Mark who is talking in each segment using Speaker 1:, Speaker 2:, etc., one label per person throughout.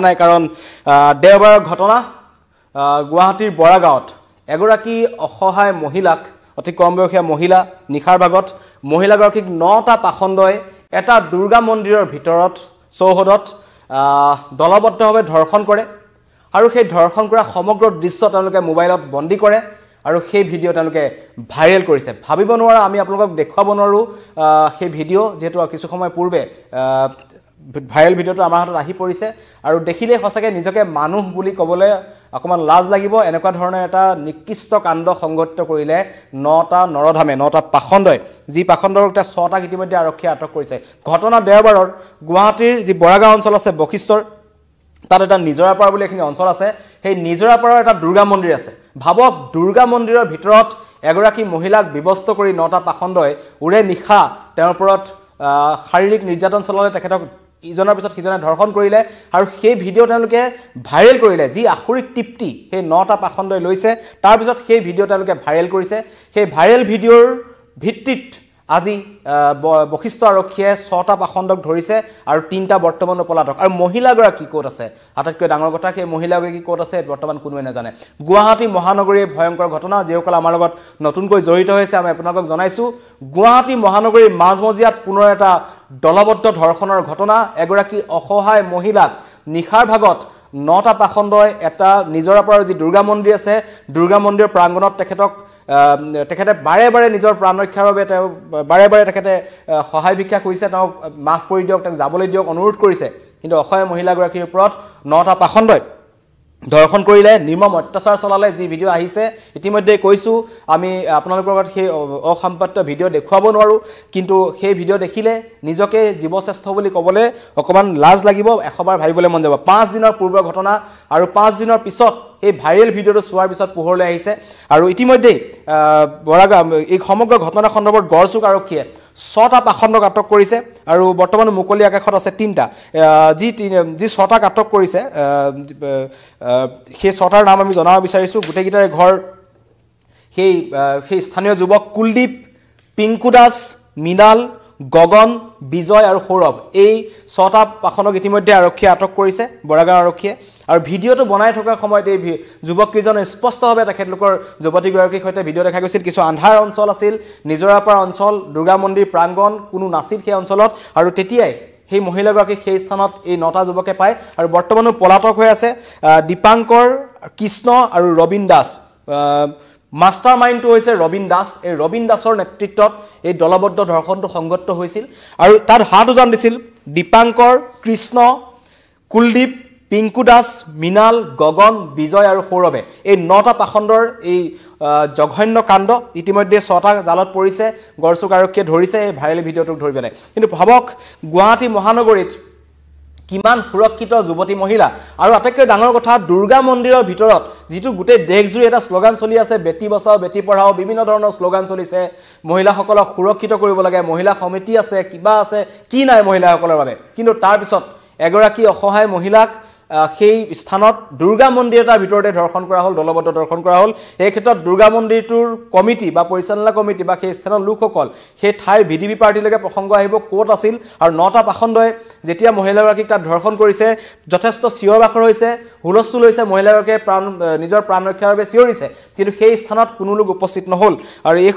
Speaker 1: নাই কাৰণ দেওবাৰৰ ঘটনা গুৱাহাটীৰ বৰাগাঁৱত এগৰাকী অসহায় মহিলাক অতি কম বয়সীয়া মহিলা নিখাৰ ভাগত মহিলাগৰাকীক 9টা পাখণ্ডই এটা দুৰ্গা মন্দিৰৰ ভিতৰত চৌহদত দলবদ্ধভাৱে ধৰ্ষণ কৰে আৰু সেই ধৰ্ষণ কৰা সমগ্ৰ দৃশ্য তেওঁলোকে মোবাইলত বন্দী কৰে আৰু সেই ভিডিঅ' তেওঁলোকে ভাইৰেল কৰিছে ভাবিব নোৱাৰা আমি আপোনালোকক দেখুৱাব নোৱাৰো সেই ভিডিঅ' যেহেতু কিছু সময় পূৰ্বে ভাইৰেল ভিডিঅ'টো আমাৰ হাতত আহি পৰিছে আৰু দেখিলে সঁচাকৈ নিজকে মানুহ বুলি ক'বলৈ অকমান লাজ লাগিব এনেকুৱা ধৰণৰ এটা নিকৃষ্ট কাণ্ড সংঘটিত কৰিলে 9টা নৰধামে 9টা পাখণ্ডই যি পাখণ্ডৰ 6টা ইতিমধ্যে আৰক্ষীয়ে আটক কৰিছে ঘটনা দেওবাৰৰ গুৱাহাটীৰ যি বৰাগাঁও অঞ্চল আছে বশিষ্ঠৰ তাত এটা নিজৰাপাৰ বুলি এখিনি অঞ্চল আছে সেই নিজৰাপাৰৰ এটা দুৰ্গা মন্দিৰ আছে ভাবক দুৰ্গা মন্দিৰৰ ভিতৰত এগৰাকী মহিলাক বিবস্ত কৰি 9টা পাখণ্ডই উৰে নিখা তেওঁৰ ওপৰত শাৰীৰিক নিৰ্যাতন চলালে তেখেতক ইজনৰ পিছত সিজনে ধৰ্ষণ কৰিলে আৰু সেই ভিডিঅ' তেওঁলোকে ভাইৰেল কৰিলে যি আখৰিক তৃপ্তি সেই 9টা পাখণ্ডই লৈছে তাৰ পিছত সেই ভিডিঅ' তেওঁলোকে ভাইৰেল কৰিছে সেই ভাইৰেল ভিডিঅ'ৰ ভিত্তিত আজি বশিষ্ঠ আৰক্ষীয়ে 6টা পাখণ্ডক ধৰিছে আৰু 3টা বৰ্তমান পলাতক আৰু মহিলাগৰাকী ক'ত আছে আটাইতকৈ ডাঙৰ কথা সেই মহিলাগৰাকী ক'ত আছে বৰ্তমান কোনোৱে নাজানে গুৱাহাটী মহানগৰীৰ ভয়ংকৰ ঘটনা যিসকল আমাৰ লগত নতুনকৈ জড়িত হৈছে আমি আপোনালোকক জনাইছো গুৱাহাটী মহানগৰীৰ মাজমজিয়াত পুনৰ এটা দলবদ্ধ ধৰ্ষণৰ ঘটনা এগৰাকী অসহায় মহিলাক নিখাৰ ভাগত 9টা পাখণ্ডই এটা নিজৰাপাৰৰ যি দুৰ্গা মন্দিৰ আছে দুৰ্গা মন্দিৰৰ প্ৰাংগণত তেখেতে বাৰে বাৰে নিজৰ প্ৰাণ ৰক্ষাৰ বাবে তেওঁ বাৰে বাৰে তেখেতে সহায় ভিক্ষা কৰিছে তেওঁ মাফ কৰি দিয়ক তেওঁ যাবলৈ দিয়ক অনুৰোধ কৰিছে কিন্তু অসহায় মহিলাগৰাকীৰ ওপৰত 9টা পাখণ্ডই ধৰ্ষণ কৰিলে নিৰ্মম অত্যাচাৰ চলালে যি ভিডিঅ' আহিছে ইতিমধ্যে কৈছো আমি আপোনালোকৰ লগত সেই অসম্পাদ্য ভিডিঅ' দেখুৱাব নোৱাৰো কিন্তু সেই ভিডিঅ' দেখিলে নিজকে জীৱশ্ৰেষ্ঠ বুলি ক'বলৈ অকমান লাজ লাগিব এশবাৰ ভাবিবলৈ মন যাব 5 দিনৰ পূৰ্বৰ ঘটনা আৰু 5 দিনৰ পিছত এই ভাইৰেল ভিডিঅ'টো চোৱাৰ পিছত পোহৰলৈ আহিছে আৰু ইতিমধ্যে বৰাগাঁও এই সমগ্ৰ ঘটনা সন্দৰ্ভত গড়চুক আৰক্ষীয়ে 6টা পাখণ্ডক আটক কৰিছে আৰু বৰ্তমান মুকলি আকাশত আছে 3টা যি 6টাক আটক কৰিছে সেই 6টাৰ নাম আমি জনাব বিচাৰিছো গোটেইকেইটাৰ ঘৰ সেই স্থানীয় যুৱক কুলদীপ পিংকু দাস মৃণাল গগন বিজয় আৰু সৌৰভ এই 6টা পাখণ্ডক ইতিমধ্যে আৰক্ষীয়ে আটক কৰিছে বৰাগাঁও আৰক্ষীয়ে আৰু ভিডিঅ'টো বনাই থকাৰ সময়ত এই যুৱককেইজনে স্পষ্টভাৱে তেখেতলোকৰ যুৱতীগৰাকীৰ সৈতে ভিডিঅ' দেখা গৈছিল কিছু আন্ধাৰ অঞ্চল আছিল নিজৰাপাৰ অঞ্চল দুৰ্গা মন্দিৰ প্ৰাংগণ কোনো নাছিল সেই অঞ্চলত আৰু তেতিয়াই সেই মহিলাগৰাকীক সেই স্থানত এই 9টা যুৱকে পায় আৰু বৰ্তমানো পলাতক হৈ আছে দীপাংকৰ কৃষ্ণ আৰু ৰবীন দাস মাষ্টাৰ মাইণ্ডটো হৈছে ৰবীন দাস এই ৰবীন দাসৰ নেতৃত্বত এই দলবদ্ধ ধৰ্ষণটো সংঘটিত হৈছিল আৰু তাত হাত উজান দিছিল দীপাংকৰ কৃষ্ণ কুলদীপ পিংকু দাস মৃণাল গগন বিজয় আৰু সৌৰৱে এই 9টা পাখণ্ডৰ এই জঘন্য কাণ্ড ইতিমধ্যে 6টা জালত পৰিছে গড়চুক আৰক্ষীয়ে ধৰিছে এই ভাইৰেল ভিডিঅ'টোক ধৰি পেলাই কিন্তু ভাবক গুৱাহাটী মহানগৰীত কিমান সুৰক্ষিত যুৱতী মহিলা আৰু আটাইতকৈ ডাঙৰ কথা দুৰ্গা মন্দিৰৰ ভিতৰত যিটো গোটেই দেশজুৰি এটা শ্লোগান চলি আছে বেটি বচাও বেটি পঢ়াও বিভিন্ন ধৰণৰ শ্লোগান চলিছে মহিলাসকলক সুৰক্ষিত কৰিব লাগে মহিলা সমিতি আছে কিবা আছে কি নাই মহিলাসকলৰ বাবে কিন্তু তাৰ পিছত এগৰাকী অসহায় মহিলাক সেই স্থানত দুৰ্গা মন্দিৰ এটাৰ ভিতৰতে ধৰ্ষণ কৰা হ'ল দলবদ্ধ ধৰ্ষণ কৰা হ'ল এই ক্ষেত্ৰত দুৰ্গা মন্দিৰটোৰ কমিটি বা পৰিচালনা কমিটি বা সেই স্থানৰ লোকসকল সেই ঠাইৰ ভিডিপি পাৰ্টিলৈকে প্ৰসংগ আহিব ক'ত আছিল আৰু 9টা পাখণ্ডই যেতিয়া মহিলাগৰাকীক তাত ধৰ্ষণ কৰিছে যথেষ্ট চিঞৰ বাখৰ হৈছে হুলস্থুল হৈছে মহিলাগৰাকীয়ে নিজৰ প্ৰাণ ৰক্ষাৰ বাবে চিঞৰিছে কিন্তু সেই স্থানত কোনো লোক উপস্থিত নহ'ল আৰু এই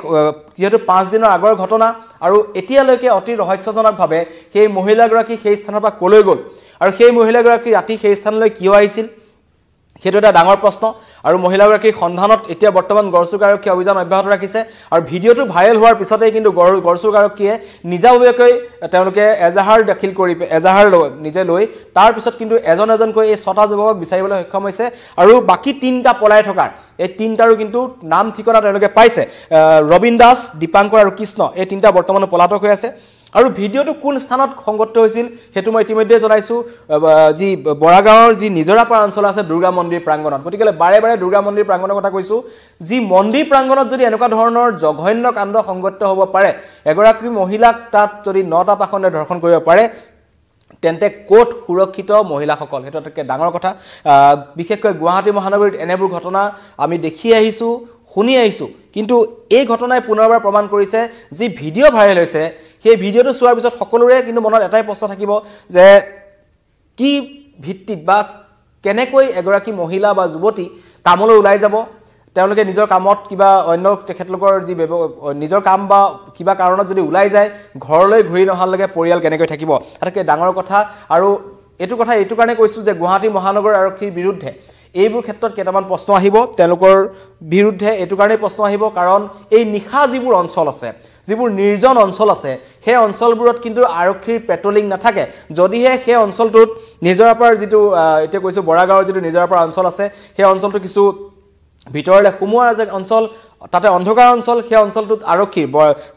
Speaker 1: যেহেতু 5 দিনৰ আগৰ ঘটনা আৰু এতিয়ালৈকে অতি ৰহস্যজনকভাৱে সেই মহিলাগৰাকী সেই স্থানৰ পৰা ক'লৈ গ'ল আৰু সেই মহিলাগৰাকী ৰাতি সেই স্থানলৈ কিয় আহিছিল সেইটো এটা ডাঙৰ প্ৰশ্ন আৰু মহিলাগৰাকীৰ সন্ধানত এতিয়া বৰ্তমান গড়চুক আৰক্ষীয়ে অভিযান অব্যাহত ৰাখিছে আৰু ভিডিঅ'টো ভাইৰেল হোৱাৰ পিছতেই কিন্তু গড়চুক আৰক্ষীয়ে নিজাববীয়াকৈ তেওঁলোকে এজাহাৰ দাখিল কৰি এজাহাৰ নিজে লৈ তাৰ পিছত কিন্তু এজনকৈ এই 6টা যুৱকক বিচাৰিবলৈ সক্ষম হৈছে আৰু বাকী 3টা পলাই থকাৰ এই 3টাৰো কিন্তু নাম ঠিকনা তেওঁলোকে পাইছে ৰবীন দাস দীপাংকৰ আৰু কৃষ্ণ এই 3টা বৰ্তমান পলাতক হৈ আছে আৰু ভিডিঅ'টো কোন স্থানত সংগঠিত হৈছিল হেতু মই ইতিমধ্যে জনাইছো যি বৰাগাঁৱৰ যি নিজৰাপাৰ অঞ্চল আছে দুৰ্গা মন্দিৰ প্ৰাংগণত গতিকে বাৰে বাৰে দুৰ্গা মন্দিৰ প্ৰাংগণৰ কথা কৈছো যি মন্দিৰ প্ৰাংগণত যদি এনেকুৱা ধৰণৰ জঘন্য কাণ্ড সংগঠিত হ'ব পাৰে এগৰাকী মহিলাক তাত যদি 9টা পাখণ্ডে ধৰ্ষণ কৰিব পাৰে তেন্তে কোট সুৰক্ষিত মহিলাসকল হেতু এটা ডাঙৰ কথা বিশেষকৈ গুৱাহাটী মহানগৰীত এনেবোৰ ঘটনা আমি দেখি আহিছো শুনি আহিছো কিন্তু এই ঘটনাই পুনৰবাৰ প্ৰমাণ কৰিছে যি ভিডিঅ' ভাইৰেল হৈছে সেই ভিডিঅ'টো চোৱাৰ পিছত সকলোৰে কিন্তু মনত এটাই প্ৰশ্ন থাকিব যে কি ভিত্তিত বা কেনেকৈ এগৰাকী মহিলা বা যুৱতী কামলৈ ওলাই যাব তেওঁলোকে নিজৰ কামত কিবা অন্য তেখেতলোকৰ যি নিজৰ কাম বা কিবা কাৰণত যদি ওলাই যায় ঘৰলৈ ঘূৰি নহালৈকে পৰিয়াল কেনেকৈ থাকিব আটাইতকৈ ডাঙৰ কথা আৰু এইটো কথা এইটো কাৰণে কৈছোঁ যে গুৱাহাটী মহানগৰ আৰক্ষীৰ বিৰুদ্ধে এইবোৰ ক্ষেত্ৰত কেইটামান প্ৰশ্ন আহিব তেওঁলোকৰ বিৰুদ্ধে এইটো কাৰণেই প্ৰশ্ন আহিব কাৰণ এই নিশা যিবোৰ অঞ্চল আছে যিবোৰ নিৰ্জন অঞ্চল আছে সেই অঞ্চলবোৰত কিন্তু আৰক্ষীৰ পেট্ৰলিং নাথাকে যদিহে সেই অঞ্চলটোত নিজৰাপাৰ যিটো এতিয়া কৈছোঁ বৰাগাঁৱৰ যিটো নিজৰাপাৰ অঞ্চল আছে সেই অঞ্চলটো কিছু ভিতৰলৈ সোমোৱা অঞ্চল তাতে অন্ধকাৰ অঞ্চল সেই অঞ্চলটোত আৰক্ষী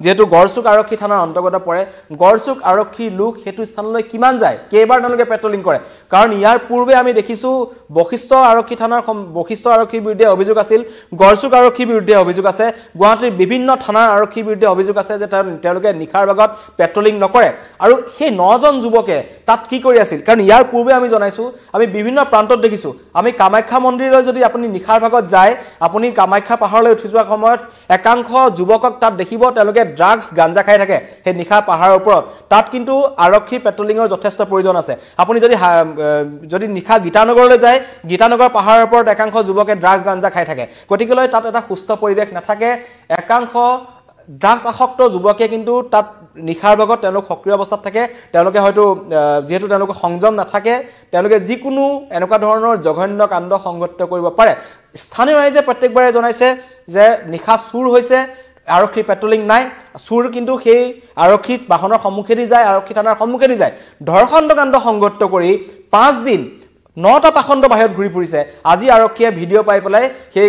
Speaker 1: যেহেতু গড়চুক আৰক্ষী থানাৰ অন্তৰ্গত পৰে গড়চুক আৰক্ষীৰ লোক সেইটো স্থানলৈ কিমান যায় কেইবাৰ তেওঁলোকে পেট্ৰলিং কৰে কাৰণ ইয়াৰ পূৰ্বে আমি দেখিছোঁ বশিষ্ঠ আৰক্ষী থানাৰ বশিষ্ঠ আৰক্ষীৰ বিৰুদ্ধে অভিযোগ আছিল গড়চুক আৰক্ষীৰ বিৰুদ্ধে অভিযোগ আছে গুৱাহাটীৰ বিভিন্ন থানাৰ আৰক্ষীৰ বিৰুদ্ধে অভিযোগ আছে যে তেওঁলোকে নিশাৰ ভাগত পেট্ৰলিং নকৰে আৰু সেই 9জন যুৱকে তাত কি কৰি আছিল কাৰণ ইয়াৰ পূৰ্বে আমি জনাইছোঁ আমি বিভিন্ন প্ৰান্তত দেখিছোঁ আমি কামাখ্যা মন্দিৰলৈ যদি আপুনি নিশাৰ ভাগত যায় আপুনি কামাখ্যা পাহাৰলৈ উঠি যোৱা সময়ত একাংশ যুৱকক তাত দেখিব তেওঁলোকে ড্ৰাগছ গাঞ্জা খাই থাকে সেই নিশা পাহাৰৰ ওপৰত তাত কিন্তু আৰক্ষী পেট্ৰলিঙৰ যথেষ্ট প্ৰয়োজন আছে আপুনি যদি নিশা গীতানগৰলৈ যায় গীতানগৰ পাহাৰৰ ওপৰত একাংশ যুৱকে ড্ৰাগছ গাঞ্জা খাই থাকে গতিকেলৈ তাত এটা সুস্থ পৰিৱেশ নাথাকে একাংশ ড্ৰাগছ আসক্ত যুৱকে কিন্তু তাত নিশাৰ ভাগত তেওঁলোক সক্ৰিয় অৱস্থাত থাকে তেওঁলোকে হয়তো যেহেতু তেওঁলোকৰ সংযম নাথাকে তেওঁলোকে যিকোনো এনেকুৱা ধৰণৰ জঘন্য কাণ্ড সংঘটিত কৰিব পাৰে স্থানীয় ৰাইজে প্ৰত্যেকবাৰে জনাইছে যে নিশা চুৰ হৈছে আৰক্ষী পেট্ৰলিং নাই চুৰ কিন্তু সেই আৰক্ষী বাহনৰ সন্মুখেদি যায় আৰক্ষী থানাৰ সন্মুখেদি যায় ধৰ্ষণ কাণ্ড সংঘটিত কৰি 5 দিন 9টা পাখণ্ড বাহিৰত ঘূৰি ফুৰিছে আজি আৰক্ষীয়ে ভিডিঅ' পাই পেলাই সেই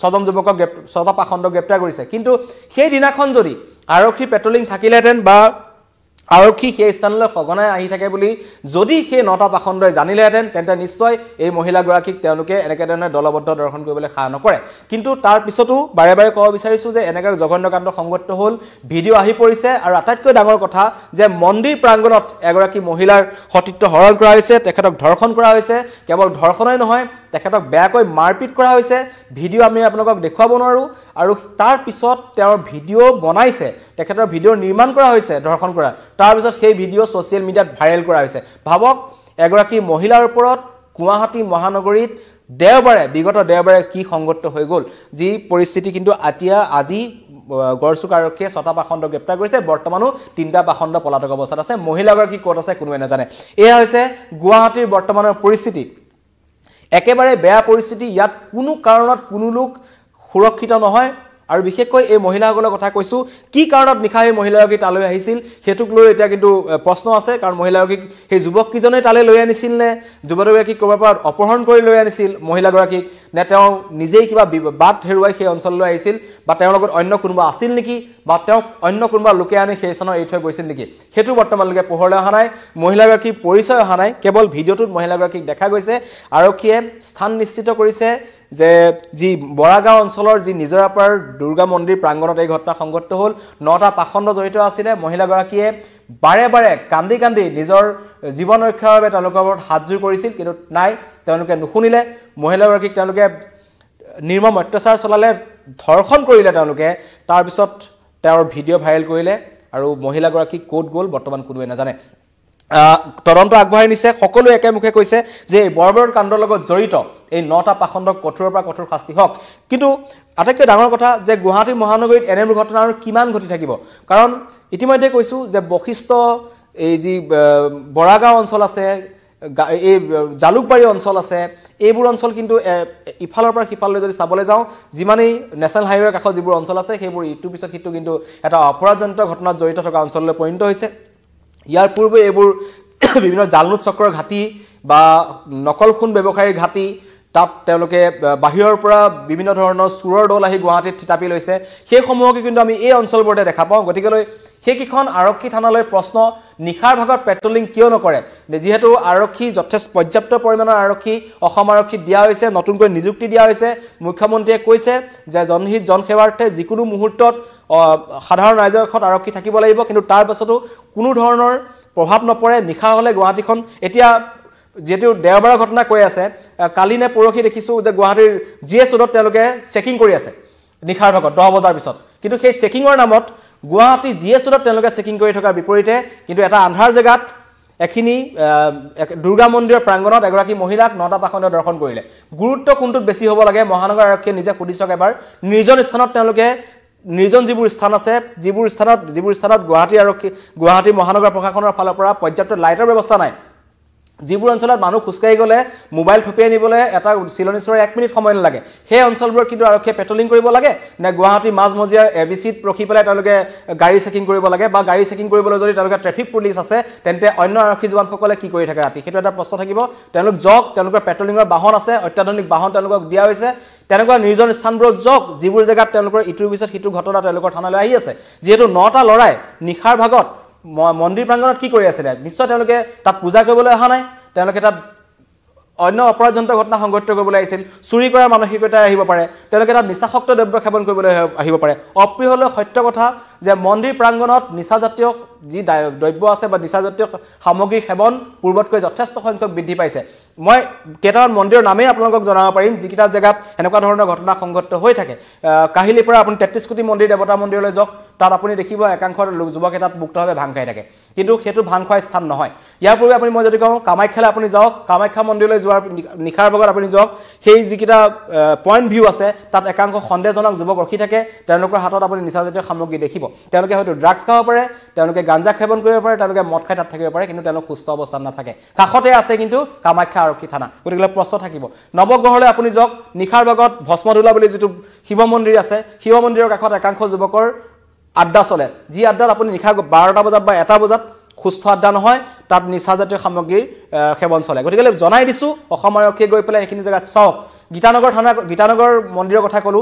Speaker 1: 6জন যুৱকক 6টা পাখণ্ড গ্ৰেপ্তাৰ কৰিছে কিন্তু সেই দিনাখন যদি আৰক্ষী পেট্ৰলিং থাকিলেহেঁতেন বা আৰক্ষী সেই স্থানলৈ সঘনাই আহি থাকে বুলি যদি সেই 9টা পাখণ্ডই জানিলেহেঁতেন তেন্তে নিশ্চয় এই মহিলাগৰাকীক তেওঁলোকে এনেকৈ ধৰণে দলবদ্ধ দৰ্শন কৰিবলৈ সাহ নকৰে কিন্তু তাৰ পিছতো বাৰে বাৰে ক'ব বিচাৰিছোঁ যে এনেকৈ জঘন্য কাণ্ড সংঘটিত হ'ল ভিডিঅ' আহি পৰিছে আৰু আটাইতকৈ ডাঙৰ কথা যে মন্দিৰ প্ৰাংগণত এগৰাকী মহিলাৰ সতীত্ব হৰণ কৰা হৈছে তেখেতক ধৰ্ষণ কৰা হৈছে কেৱল ধৰ্ষণেই নহয় তেখেতক বেয়াকৈ মাৰপিট কৰা হৈছে ভিডিঅ' আমি আপোনালোকক দেখুৱাব নোৱাৰোঁ আৰু তাৰ পিছত তেওঁৰ ভিডিঅ' বনাইছে তেখেতৰ ভিডিঅ' নিৰ্মাণ কৰা হৈছে ধৰ্ষণ কৰা তাৰ পিছত সেই ভিডিঅ' ছ'চিয়েল মিডিয়াত ভাইৰেল কৰা হৈছে ভাবক এগৰাকী মহিলাৰ ওপৰত গুৱাহাটী মহানগৰীত বিগত দেওবাৰে কি সংঘটিত হৈ গ'ল যি পৰিস্থিতি কিন্তু আজি গড়চুক আৰক্ষীয়ে 6টা পাখণ্ড গ্ৰেপ্তাৰ কৰিছে বৰ্তমানো 3টা পাখণ্ড পলাতক অৱস্থাত আছে মহিলাগৰাকী ক'ত আছে কোনোৱে নাজানে এয়া হৈছে গুৱাহাটীৰ বৰ্তমানৰ পৰিস্থিতি একেবাৰে বেয়া পৰিস্থিতি ইয়াত কোনো কাৰণত কোনো লোক সুৰক্ষিত নহয় আৰু বিশেষকৈ এই মহিলাসকলৰ কথা কৈছোঁ কি কাৰণত নিশা এই মহিলাগৰাকী তালৈ আহিছিল হেতুক লৈ এতিয়া কিন্তু প্ৰশ্ন আছে কাৰণ মহিলাগৰাকীক সেই যুৱককেইজনে তালৈ লৈ আনিছিল নে যুৱতীগৰাকীক ক'ৰবাৰ পৰা অপহৰণ কৰি লৈ আনিছিল মহিলাগৰাকীক নে তেওঁ নিজেই কিবা বাট হেৰুৱাই সেই অঞ্চললৈ আহিছিল বা তেওঁৰ লগত অন্য কোনোবা আছিল নেকি বা তেওঁক অন্য কোনোবা লোকে আনি সেই স্থানত এৰি থৈ গৈছিল নেকি সেইটো বৰ্তমানলৈকে পোহৰলৈ অহা নাই মহিলাগৰাকীৰ পৰিচয় অহা নাই কেৱল ভিডিঅ'টোত মহিলাগৰাকীক দেখা গৈছে আৰক্ষীয়ে স্থান নিশ্চিত কৰিছে যে যি বৰাগাঁও অঞ্চলৰ যি নিজৰাপাৰ দুৰ্গা মন্দিৰ প্ৰাংগণত এই ঘটনা সংঘটিত হ'ল 9টা পাখণ্ড জড়িত আছিলে মহিলাগৰাকীয়ে বাৰে বাৰে কান্দি কান্দি নিজৰ জীৱন ৰক্ষাৰ বাবে তেওঁলোকৰ ওপৰত হাতজোৰ কৰিছিল কিন্তু নাই তেওঁলোকে নুশুনিলে মহিলাগৰাকীক তেওঁলোকে নিৰ্মম অত্যাচাৰ চলালে ধৰ্ষণ কৰিলে তেওঁলোকে তাৰপিছত তেওঁৰ ভিডিঅ' ভাইৰেল কৰিলে আৰু মহিলাগৰাকী ক'ত গ'ল বৰ্তমান কোনোৱে নাজানে তদন্ত আগবঢ়াই নিছে সকলোৱে একেমুখে কৈছে যে বৰ্বৰ কাণ্ডৰ লগত জড়িত এই 9টা পাখণ্ডক কঠোৰৰ পৰা কঠোৰ শাস্তি হওক কিন্তু আটাইতকৈ ডাঙৰ কথা যে গুৱাহাটী মহানগৰীত এনেবোৰ ঘটনা আৰু কিমান ঘটি থাকিব কাৰণ ইতিমধ্যে কৈছোঁ যে বশিষ্ঠ এই যি বৰাগাঁও অঞ্চল আছে এই জালুকবাৰী অঞ্চল আছে এইবোৰ অঞ্চল কিন্তু ইফালৰ পৰা সিফাললৈ যদি চাবলৈ যাওঁ যিমানেই নেশ্যনেল হাইৱেৰ কাষত যিবোৰ অঞ্চল আছে সেইবোৰ ইটোৰ পিছত সিটো কিন্তু এটা অপৰাধজনিত ঘটনাত জড়িত থকা অঞ্চললৈ পৰিণত হৈছে ইয়াৰ পূৰ্বে এইবোৰ বিভিন্ন জালনোট চক্ৰৰ ঘাটি বা নকল খুন ব্যৱসায়ীৰ ঘাটি তাত তেওঁলোকে বাহিৰৰ পৰা বিভিন্ন ধৰণৰ চুৰৰ দল আহি গুৱাহাটীত থিতাপি লৈছে সেইসমূহকে কিন্তু আমি এই অঞ্চলবোৰতে দেখা পাওঁ গতিকেলৈ সেইকেইখন আৰক্ষী থানালৈ প্ৰশ্ন নিশাৰ ভাগত পেট্ৰলিং কিয় নকৰে যিহেতু আৰক্ষী যথেষ্ট পৰ্যাপ্ত পৰিমাণৰ আৰক্ষী অসম আৰক্ষীত দিয়া হৈছে নতুনকৈ নিযুক্তি দিয়া হৈছে মুখ্যমন্ত্ৰীয়ে কৈছে যে জনহিত জনসেৱাৰ্থে যিকোনো মুহূৰ্তত সাধাৰণ ৰাইজৰ কাষত আৰক্ষী থাকিব লাগিব কিন্তু তাৰ পাছতো কোনো ধৰণৰ প্ৰভাৱ নপৰে নিশা হ'লে গুৱাহাটীখন এতিয়া যেহেতু দেওবাৰৰ ঘটনা কৈ আছে কালি নে পৰহি দেখিছোঁ যে গুৱাহাটীৰ GS ৰোডত তেওঁলোকে চেকিং কৰি আছে নিশাৰ ভাগত 10 বজাৰ পিছত কিন্তু সেই চেকিঙৰ নামত গুৱাহাটী GS ৰোডত তেওঁলোকে চেকিং কৰি থকাৰ বিপৰীতে কিন্তু এটা আন্ধাৰ জেগাত এখিনি দুৰ্গা মন্দিৰৰ প্ৰাংগণত এগৰাকী মহিলাক নটা পাখণ্ডে দৰ্শন কৰিলে গুৰুত্ব কোনটোত বেছি হ'ব লাগে মহানগৰ আৰক্ষীয়ে নিজে সুধি চাওক এবাৰ নিৰ্জন স্থানত তেওঁলোকে নিৰ্জন যিবোৰ স্থান আছে যিবোৰ স্থানত গুৱাহাটী মহানগৰ প্ৰশাসনৰ ফালৰ পৰা পৰ্যাপ্ত লাইটৰ ব্যৱস্থা নাই যিবোৰ অঞ্চলত মানুহ খুচকাই গলে মোবাইল থপিয়াই নিবলৈ এটা চিলনিছৰ 1 মিনিট সময় নালাগে সেই অঞ্চলবোৰ কিন্তু আৰক্ষীয়ে পেট্ৰলিং কৰিব লাগে না গুৱাহাটী মাজমজিয়াৰ এবিচিত ৰখি পেলাই তেওঁলোকে গাড়ী চেকিং কৰিব লাগে বা গাড়ী চেকিং কৰিবলৈ যদি তেওঁলোকে ট্ৰেফিক পুলিচ আছে তেন্তে অন্য আৰক্ষী জোৱানসকলে কি কৰি থাকে ৰাতি সেইটো এটা প্ৰশ্ন থাকিব তেওঁলোক জক তেওঁলোকৰ পেট্ৰলিঙৰ বাহন আছে অত্যাধুনিক বাহন তেওঁলোকক দিয়া হৈছে তেনেকুৱা নিৰ্জন স্থানবোৰত জক যিবোৰ জেগাত তেওঁলোকৰ ইটোৰ পিছত সিটো ঘটনা তেওঁলোকৰ থানালৈ আহি আছে যিহেতু 9টা লৰাই নিখাৰ ভাগত মন্দিৰ প্ৰাংগণত কি কৰি আছিল নিশ্চয় তেওঁলোকে তাত পূজা কৰিবলৈ অহা নাই তেওঁলোকে তাত অন্য অপৰাধজনিত ঘটনা সংঘটিত কৰিবলৈ আহিছিল চুৰি কৰাৰ মানসিকতা আহিব পাৰে তেওঁলোকে তাত নিচাসক্ত দ্ৰব্য সেৱন কৰিবলৈ আহিব পাৰে অপ্ৰিয় হলেও সত্য কথা যে মন্দিৰ প্ৰাংগণত নিচাজাতীয় যি দ্ৰব্য আছে বা নিচাজাতীয় সামগ্ৰী সেৱন পূৰ্বতকৈ যথেষ্ট সংখ্যক বৃদ্ধি পাইছে মই কেইটামান মন্দিৰৰ নামেই আপোনালোকক জনাব পাৰিম যিকিটা জেগাত এনেকুৱা ধৰণৰ ঘটনা সংঘটিত হৈ থাকে কাহিলীৰ পৰা আপুনি 33 কোটি মন্দিৰ দেৱতা মন্দিৰলৈ যাওক তাত আপুনি দেখিব একাংশৰ যুৱকে তাত মুক্তভাৱে ভাং খাই থাকে কিন্তু সেইটো ভাং খোৱাৰ স্থান নহয় ইয়াৰ পূৰ্বে আপুনি মই যদি কওঁ কামাখ্যালৈ আপুনি যাওক কামাখ্যা মন্দিৰলৈ যোৱাৰ নিখাৰ ভাগত আপুনি যাওক সেই যিকিটা পইণ্ট ভিউ আছে তাত একাংশ সন্দেহজনক যুৱক ৰখি থাকে তেওঁলোকৰ হাতত আপুনি নিচাজাতীয় সামগ্ৰী দেখিব তেওঁলোকে হয়তো ড্ৰাগছ খাব পাৰে তেওঁলোকে গাঞ্জা সেৱন কৰিব পাৰে তেওঁলোকে মদ খাই তাত থাকিব পাৰে কিন্তু তেওঁলোক সুস্থ অৱস্থাত নাথাকে কাষতে আছে কিন্তু কামাখ্যা আৰক্ষী থানা গতিকে প্ৰশ্ন থাকিব নৱগ্ৰহলৈ আপুনি যাওক নিখাৰ ভাগত ভস্মধুলা বুলি যিটো শিৱ মন্দিৰ আছে শিৱ মন্দিৰৰ কাষত একাংশ যুৱকৰ আড্ডা চলে যি আড্ডাত আপুনি নিশা 12টা বজাত বা 1টা বজাত সুস্থ আড্ডা নহয় তাত নিচাজাতীয় সামগ্ৰীৰ সেৱন চলে গতিকে জনাই দিছো অসম আৰক্ষীয়ে গৈ পেলাই এইখিনি জেগাত চাওক গীতানগৰ মন্দিৰৰ কথা ক'লো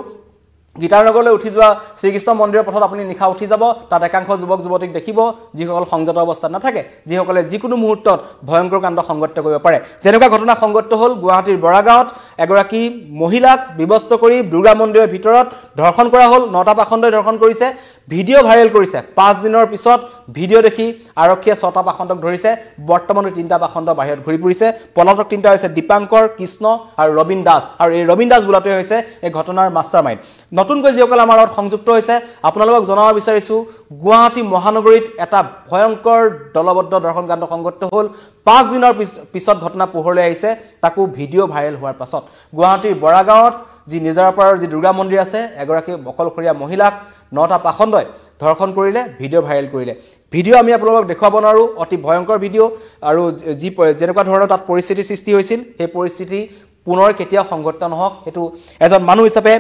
Speaker 1: গীতানগৰলৈ উঠি যোৱা শ্ৰীকৃষ্ণ মন্দিৰৰ পথত আপুনি নিশা উঠি যাব তাত একাংশ যুৱক যুৱতীক দেখিব যিসকল সংযত অৱস্থাত নাথাকে যিসকলে যিকোনো মুহূৰ্তত ভয়ংকৰ কাণ্ড সংঘটিত কৰিব পাৰে যেনেকুৱা ঘটনা সংঘটিত হ'ল গুৱাহাটীৰ বৰাগাঁৱত এগৰাকী মহিলাক বিবস্ত কৰি দুৰ্গা মন্দিৰৰ ভিতৰত ধৰ্ষণ কৰা হ'ল 9টা পাখণ্ডই ধৰ্ষণ কৰিছে ভিডিঅ' ভাইৰেল কৰিছে 5 দিনৰ পিছত ভিডিঅ' দেখি আৰক্ষীয়ে 6টা পাখণ্ডক ধৰিছে বৰ্তমানো 3টা পাখণ্ড বাহিৰত ঘূৰি ফুৰিছে পলাতক 3টা হৈছে দীপাংকৰ কৃষ্ণ আৰু ৰবিন দাস আৰু এই ৰবিন দাস বোলাটোৱে হৈছে এই ঘটনাৰ মাষ্টাৰমাইণ্ড নতুনকৈ যিসকল আমাৰ লগত সংযুক্ত হৈছে আপোনালোকক জনাব বিচাৰিছো গুৱাহাটী মহানগৰীত এটা ভয়ংকৰ দলবদ্ধ ধৰ্ষণ কাণ্ড সংঘটিত হ'ল 5 দিনৰ পিছত ঘটনা পোহৰলৈ আহিছে তাকো ভিডিঅ' ভাইৰেল হোৱাৰ পাছত গুৱাহাটীৰ বৰাগাঁৱত যি নিজৰাপাৰৰ যি দুৰ্গা মন্দিৰ আছে এগৰাকী অকলশৰীয়া মহিলাক 9টা পাখণ্ডই ধৰ্ষণ কৰিলে ভিডিঅ' ভাইৰেল কৰিলে ভিডিঅ' আমি আপোনালোকক দেখুৱাব নোৱাৰো অতি ভয়ংকৰ ভিডিঅ' আৰু যি যেনেকুৱা ধৰণৰ তাত পৰিস্থিতি সৃষ্টি হৈছিল সেই পৰিস্থিতি পুনৰ কেতিয়া সংঘটিত নহওক হেতু এজন মানুহ হিচাপে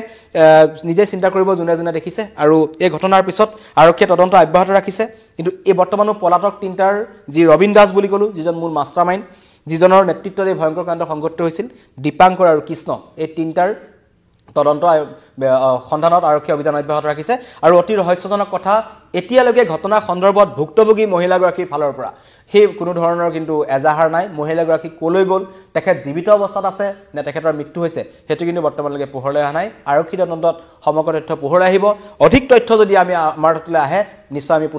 Speaker 1: নিজে চিন্তা কৰিব যোনে দেখিছে আৰু এই ঘটনাৰ পিছত আৰক্ষীয়ে তদন্ত অব্যাহত ৰাখিছে কিন্তু এই বৰ্তমানো পলাতক 3টাৰ যি ৰবিন দাস বুলি ক'লো যিজন মূল মাষ্টাৰমাইণ্ড যিজনৰ নেতৃত্বত এই ভয়ংকৰ কাণ্ড সংঘটিত হৈছিল দীপাংকৰ আৰু কৃষ্ণ এই 3টাৰ তদন্ত সন্ধানত আৰক্ষী অভিযান অব্যাহত ৰাখিছে আৰু অতি ৰহস্যজনক কথা এতিয়ালৈকে ঘটনা সন্দৰ্ভত ভুক্তভোগী মহিলাগৰাকীৰ ফালৰ পৰা সেই কোনো ধৰণৰ কিন্তু এজাহাৰ নাই মহিলাগৰাকী কলৈ গ'ল তেখেত জীৱিত অৱস্থাত আছে নে তেখেতৰ মৃত্যু হৈছে সেইটো কিন্তু বৰ্তমানলৈকে পোহৰলৈ অহা নাই আৰক্ষী তদন্তত সমগ্ৰ তথ্য পোহৰলৈ আহিব অধিক তথ্য যদি আমাৰ তালৈ আহে নিশ্চয় আমি